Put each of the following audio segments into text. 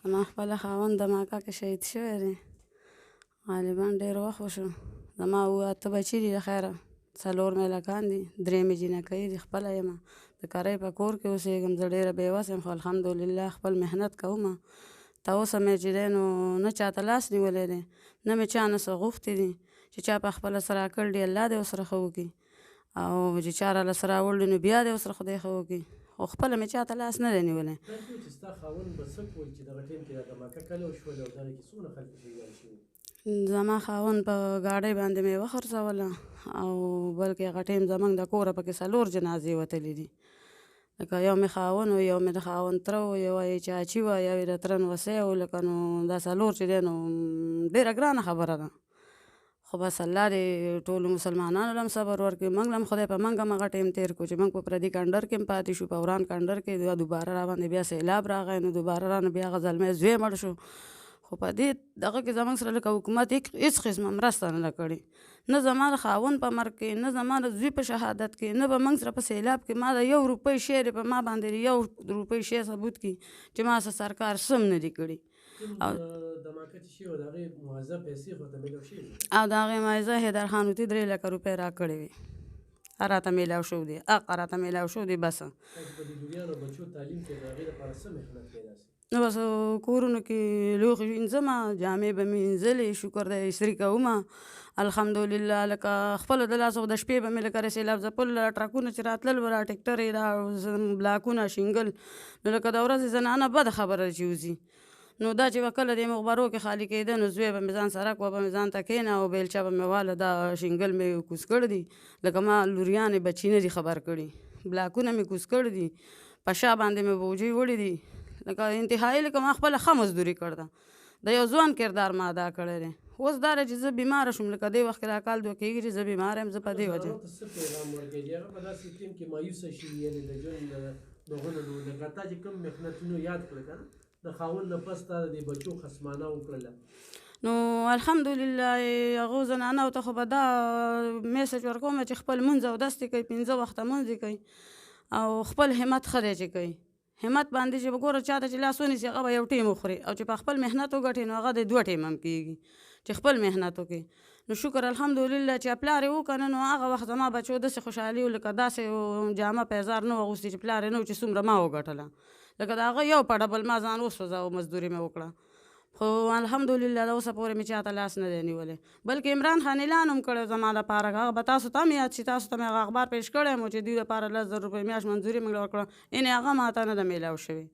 زما خپله خاوند د مکه کې شهید شوی دی، غالبا ډېر وخت وشو. زما اووه اته بچي دي، د خیره 4 مېلکان دي، 3 مې جینکۍ دي، خپله یم. د کرۍ په کور کې اوسېږم. زه ډېره بېوسه یم، خو الحمدلله خپل محنت کوم. تر اوسه مې چې دی نو نه چاته لاس نیولی دی، نه مې چا نه څه غوښتي دي. چې چا پخپله څه راکړي دي الله دې ورسره ښه وکړي، او چې چا راله څه راوړي نو بیا دې ورسره خدای ښه وکړي، خو خپله مې چاته لاس نه دی نیولی. زما خاوند په ګاډۍ باندې مې وخرڅوله، او بلکې هغه ټیم زموږ د کوره پکې 4 جنازې وتلي دي. لکه یو مې خاوند و، یو مې د خاوند تره و، یوه یې چاچي وه، یو یې د تره نمسی و. لکه نو دا 4 چې دی نو ډېره ګرانه خبره ده. خو بس الله دې ټولو مسلمانانو له هم صبر ورکړي، موږ له هم خدای په موږ هم هغه ټیم تېر کړو چې موږ په پردي کنډر کې هم پاتې شو، په وران کنډر کې دوباره راباندې بیا سیلاب راغی، نو دوباره رانه بیا هغه زلمی زوی مړ شو. خو په دې دغه کې زموږ سره لکه حکومت هېڅ قسمه مرسته نه ده کړې، نه زما د خاوند په مرګ کې، نه زما د زوی په شهادت کې، نه به موږ سره په سیلاب کې ما د 1 روپۍ شی دی په ما باندې 1 روپۍ شی ثبوت کړي چې ما څه سرکار سم نه دي کړي. او د هغې معاوضه حیدر خان وتي 3 لکه روپۍ راکړې وې، راته میلاو شوي دي، حق راته میلاو شوي دي. بس نو بس کورونو کې لوښي وینځمه، جامې به مې وینځلې، شکر دی استري کومه الحمدلله. لکه خپله د لاسه د شپې به مې لکه د سیلاب ځپلو ټرکونه چې راتلل به را ټکټرې دا بلاکونه شینګل، نو لکه د ورځې زنانه بده خبره چې وځي. نو دا چې به کله د مغبرو کې خالي کېده، نو زوی به مې ځان سرک به مې ځان ته کېنه، او بیلچه به مې واله دا شینګل مې کوز کړي دي. لکه ما لوریانې بچي نه دي خبر کړي، بلاکونه مې کوز کړي دي، په شا باندې مې بوجۍ وړي دي. لکه انتهایي لکه ما خپله ښه مزدوري کړې ده، د یو ځوان کردار ما ادا کړی دی. اوس دا دی چې زه بیماره شوم، لکه دې وخت کې دا کال 2 کېږي چې زه بیماره یم. زه په دې وجه نو الحمدلله هغو زنانو ته خو به دا میسج ورکوم چې خپل مونځ اودس دې کوي، 5 وخته مونځ دې کوي، او خپل همت ښه دی چې کوي. همت باندې چې به ګوره چاته چې لاس ونیسي هغه به یو ټیم وخوري، او چې په خپل محنت وګټي نو هغه د 2 ټیم هم کېږي چې خپل محنت وکړي. نو شکر الحمدلله چې پلار یې وکړه، نو هغه وخت زما بچو داسې خوشحالي و لکه داسې جامه پیزار نه و اغوستي چې پلار یې نه و چې څومره ما وګټله. لکه د هغه یو په ډبل ما ځان وسوځاوه، مزدوري مې وکړه. خو الحمدلله د اوسه پورې مې چاته لاس نه دی نیولی. بلکې عمران خان اعلان هم کړی زما لپاره، هغه به تاسو ته هم یاد شي، تاسو ته مې هغه اخبار پیش کړی مو چې دوی لپاره 10,000 روپۍ میاشت منظوري موږ له ورکړه، یعنې هغه ماته نه ده میلاو شوې،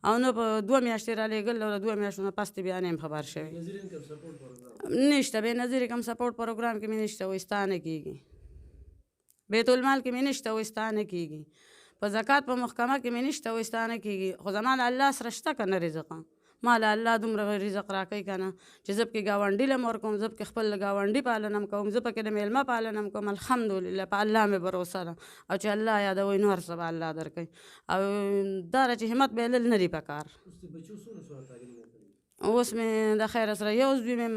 او نه په 2 میاشتې رالیږل، او له 2 میاشتو نه پس بیا نه یم خبر شوی. نشته بېنظیر کم سپورټ پروګرام کې مې نشته، وایي ستا نه کېږي. بیت المال کې مې نشته، وایي ستا نه کېږي. په زکات په محکمه کې مې نشته، وایي ستا نه کېږي. خو زما له الله سره شته که نه رزقه، ما له الله دومره رزق راکوي که نه چې زه پکې ګاونډي له هم ورکوم، زه پکې خپل ګاونډي پالنه هم کوم، زه پکې د میلمه پالنه هم کوم. الحمدلله په الله مې بروسه ده، او چې الله یادوئ نو هر څه به الله درکوي. او دا ده چې همت بایلل نه دي پکار. اوس مې د خیره سره یو زوی مې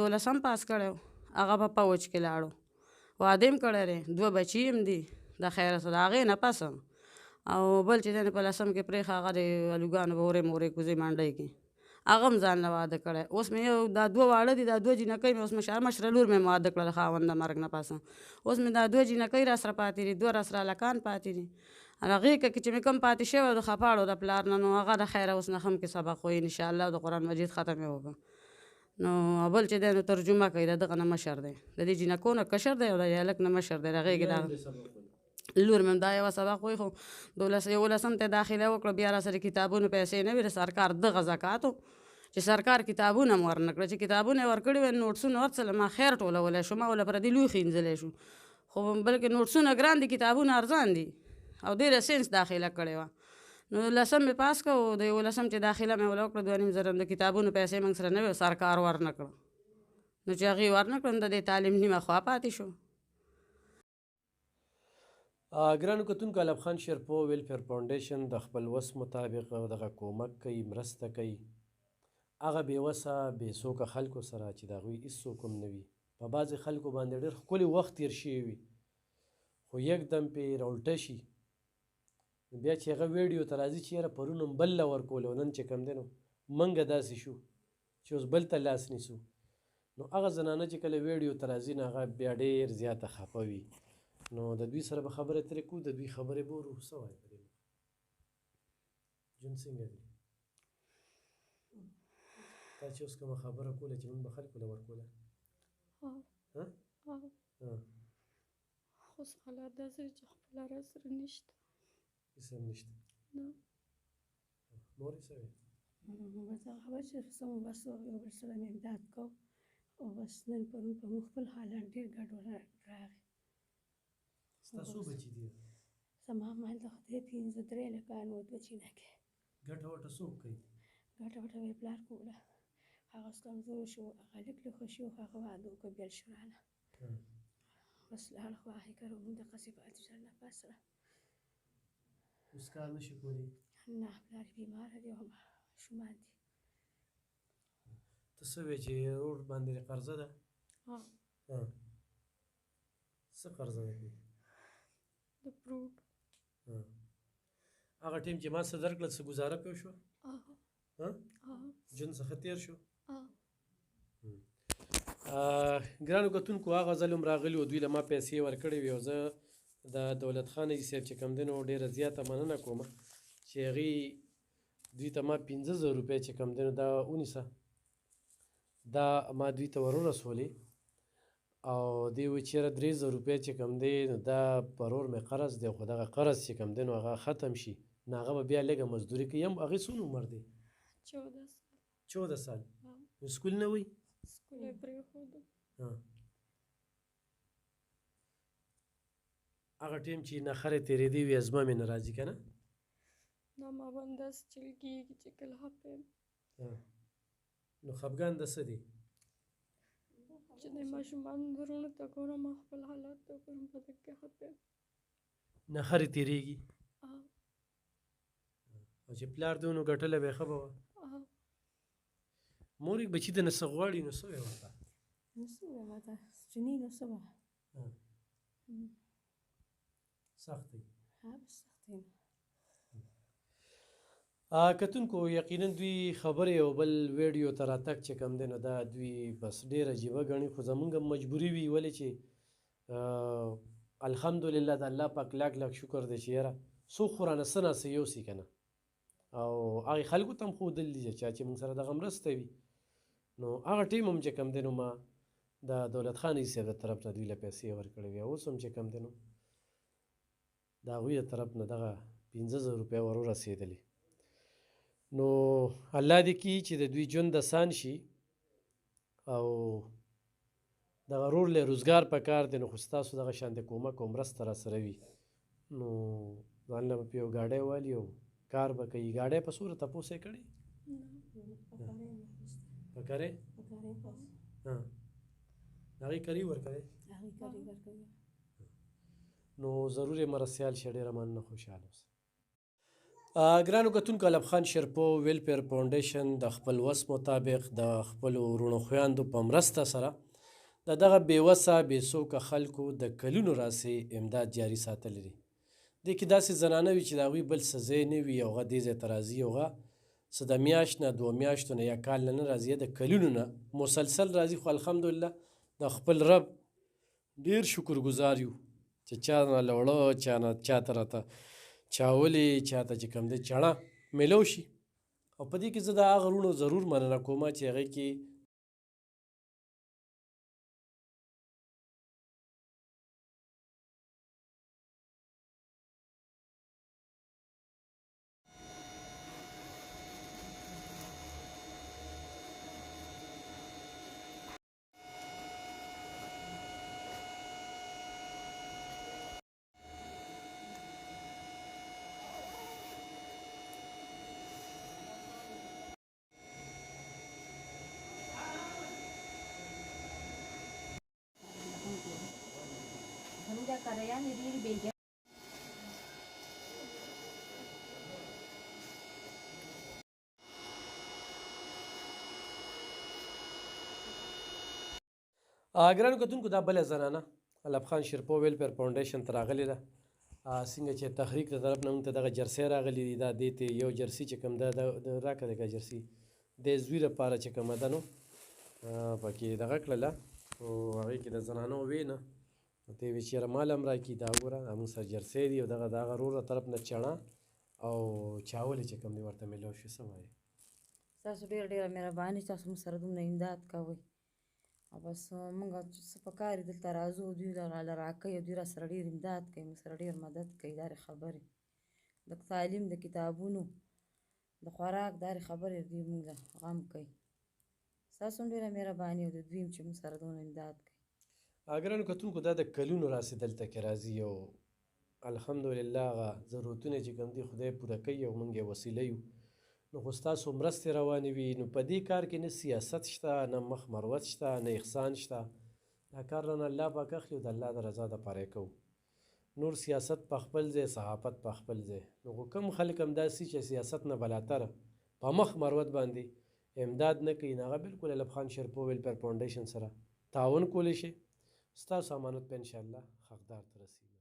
12 پاس کړی و، هغه په فوج کې لاړو، واده یې هم کړی دی، 2 بچي هم دي د خیره سره. د هغې نه پس او بل چې دی په 10 کې پرېښه، هغه د الوګانو به ورې مورې کوزې منډۍ کې، هغه هم ځان له واده کړی. اوس مې یو دا 2 واړه دي، دا 2 جینکۍ مې اوس مشره لور مې واده کړه د خاوند د مرګ نه پسه. اوس مې دا 2 جینکۍ را سره پاتې دي، 2 را سره هلکان پاتې دي. هغې کې چې مې کوم پاتې شوی د خپاړو د پلار نه، نو هغه د خیره اوس نښم کې سبق وایي انشاءالله، د قرآن مجید ختم یې وکړه. نو بل چې دی نو ترجمه کوي، د دغه نه مشر دی، د دې جینکو نه کشر دی، او د هلک نه مشر دی. د هغې کې دا لور مې دا یوه سبق وایي، خو 11 ته داخله وکړه، بیا را سره کتابونو پیسې نه وي د سرکار دغه زکاتو، چې سرکار کتابونه هم ورنه کړه. چې کتابونه یې ورکړي وی نوټسونه ورڅله ما خیر ټولولی شو، ما وله پردي لوښي وینځلی شو. خو بلکې نوټسونه ګران دي، کتابونه ارزان دي، او ډېره ساینس داخله کړې وه. نو 10 مې پاس کړه، او د 11 چې داخله مې وله وکړه 2,500 د کتابونو پیسې موږ سره نه وي، سرکار ورنه کړه. نو چې هغې ورنه کړه، نو د دې تعلیم نیمه خوا پاتې شو. ګرانو کتونکو، علب خان شیرپو ویلفیر فاونډیشن د خپل وس مطابق دغه کومک کوي، مرسته کوي هغه بېوسه بېڅوکه خلکو سره چې د هغوی هېڅوک هم نه وي. په بعضې خلکو باندې ډېر ښکلی وخت تېر شوی وي، خو یکدم پې راالټه شي، بیا چې هغه ویډیو ته راځي چې یاره پرون هم بل له ورکولو، نن چې کوم دی نو منګه داسې شو چې اوس بل ته لاس نیسو نو هغه زنانه چې کله ویډیو ته راځي نو هغه بیا ډېر زیاته خفه وي نو د دوی سره به خبرې ترې کوو د دوی خبرې به ورو څه وایي په دې ژوند څنګه دی تا چې اوس کومه خبره کوله چې موږ به خلکو له ورکوله خو اوس حالات داسې چې خپله راسره نشته هېڅ هم نشته نه مورې څه وایي بس هغه خبر چې څه مو بس یو بل سره مې امداد کوو او بس نن پرون په موږ خپل حالات ډېر ګډوډ راغی ستا څو بچي دي زما مال د خدای پنځه درې لکه نو دوه چینکې ګټه وټه څوک کوي ګټه وټه مې پلار کوله هغه اوس کمزوری شو هغه لږ لږ ښه شو هغه واده وکړه بېل شو رانه بس لاړ خو هغې کار موږ دقسې پاتې شو الله پاک سره اوس کار نه شي کولی نه پلار یې بیماره دی او ماشومان دي ته څه وایې چې روډ باندې دې قرضه ده څه قرضه ده کوي د فروټ هغه ټیم چې ما څه درکړل څه ګزاره پې وشوه ژوند څخه تېر شو ګرانو کتونکو هغه ځل هم راغلي وو دوی له ما پیسې ورکړې وې او زه د دولت خان حاجي صاحب چې کوم دی نو ډېره زیاته مننه کوم چې هغې دوی ته ما 15,000 روپۍ چې کوم دی نو دا ونیسه دا ما دوی ته ور ورسولې او دوی وایي چې یاره 3,000 روپۍ چې کوم دی نو دا پرور مې قرض دی خو دغه قرض چې کوم دی نو هغه ختم شي نو هغه به بیا لږه مزدوري کوي هم هغې څومره عمر دی 14 سال نو سکول نه وایي سکول یې پرېښودو هغه ټیم چې نخرې تېرېدې وي ازما مې نه راځي که نه دا ما باندې داسې چل کېږي چې کله خفه یم نو خفګان د څه دی چې د ماشومانو زړونو ته ګورم او خپل حالات ته ګورم په دې کې خفه یم نخرې تېرېږي او چې پلار دی نو ګټله به یې ښه به وه مور یې بچي ته نه څه غواړي نو څه ویې ورته نو څه ووایم ورته چیني نو څه به سخت دی بس سخت یم کتونکو یقینا دوی خبرې او بل ویډیو ته راتګ چې کوم دی نو دا دوی بس ډېر عجیبه ګڼي خو زمونږ هم مجبوري وي ولې چې الحمدلله د الله پاک لاک لاک شکر دی چې یاره څوک خو رانه څه ناڅه یوسي که نه او هغې خلکو ته هم ښودل دي چا چې موږ سره دغه مرسته وي نو هغه ټیم هم چې کوم دی نو ما د دولت خان حاجي صاحب د طرف نه دوی له پیسې ورکړې وي اوس هم چې کوم دی نو د هغوی د طرف نه دغه 15,000 روپۍ ور ورسېدلې نو الله دې کړي چې د دوی ژوند اسان شي او دغه رور له روزګار په کار دی نو خو ستاسو دغه شانې کومک او مرسته راسره وي نو ځان له به په یو ګاډی والي او کار به کوي ګاډی په څومره تپوس یې کړی په کرې هغې کري ورکوې نو ضرور یې مرستیال شي ډېره مننه خوشحاله اوسه ګرانو کتونکو علب خان شیرپو ویلفیر فاونډیشن د خپل وس مطابق د خپلو وروڼو خویندو په مرسته سره د دغه بېوسه بېڅوکه خلکو د کلونو راسې امداد جاري ساتلی دی دې کې داسې زنانه وي چې د هغوی بل څه ځای نه وي هغه دې ځای ته راځي هغه څه د میاشت نه 2 میاشتو نه یا کال نه راځي د کلونو نه مسلسل راځي خو الحمدلله د خپل رب ډېر شکرګزار یو چې چا نه له وړه چا نه چاته راته چاولې چاته چې کوم دی چړه میلو شي او په دې کې زه د هغه وروڼو ضرور مننه کوم چې هغې کې ګرانو کتونکو دا بله زنانه علب خان شیرپو ویلفیر فاونډیشن ته راغلې ده څنګه چې تحریک د طرف نه موږ ته دغه جرسۍ راغلي دي دا دې ته یو جرسي چې کوم ده راکړه دغه جرسي د زوی لپاره چې کومه ده نو پکې دغه کړله خو هغې کې د زنانو وې نه نو ته یې ویې چې یاره مال هم راکړي دا وګوره زموږ سره جرسی دي او دغه د هغه ورور طرف نه چڼه او چاولې چې کوم دی ورته میلاو شي څه وایي تاسو ډېره ډېره مهرباني تاسو موږ سره دومره امداد کوئ او بس موږ څه پکار دي دلته راځو دوی راله راکوي او دوی را سره ډېر امداد کوي موږ سره ډېر مدد کوي دا خبرې د تعلیم د کتابونو د خوراک دا خبرې دوی موږ غم کوي ستاسو هم ډېره مهرباني او د دوی هم چې موږ سره دومره امداد کوي ګرانو کتونکو دا د کلونو راسې دلته کې راځي او الحمدلله هغه ضرورتونه چې کوم دي خدای پوره کوي او موږ یې وسیله یو نو خو ستاسو مرستې روانې وي نو په دې کار کې نه سیاست شته نه مخ مروت شته نه احسان شته دا کار رانه الله پاک اخلي او د الله د رضا دپاره یې کوو نور سیاست په خپل ځای صحافت په خپل ځای نو خو کوم خلک همداسې چې سیاست نه بلاتره په مخ مروت باندې امداد نه کوي نو هغه بلکل ایلب خان شیرپو ویلفیر فاونډیشن سره تعاون کولی شي ستاسو امانت به انشاءالله حقدار ته رسیږي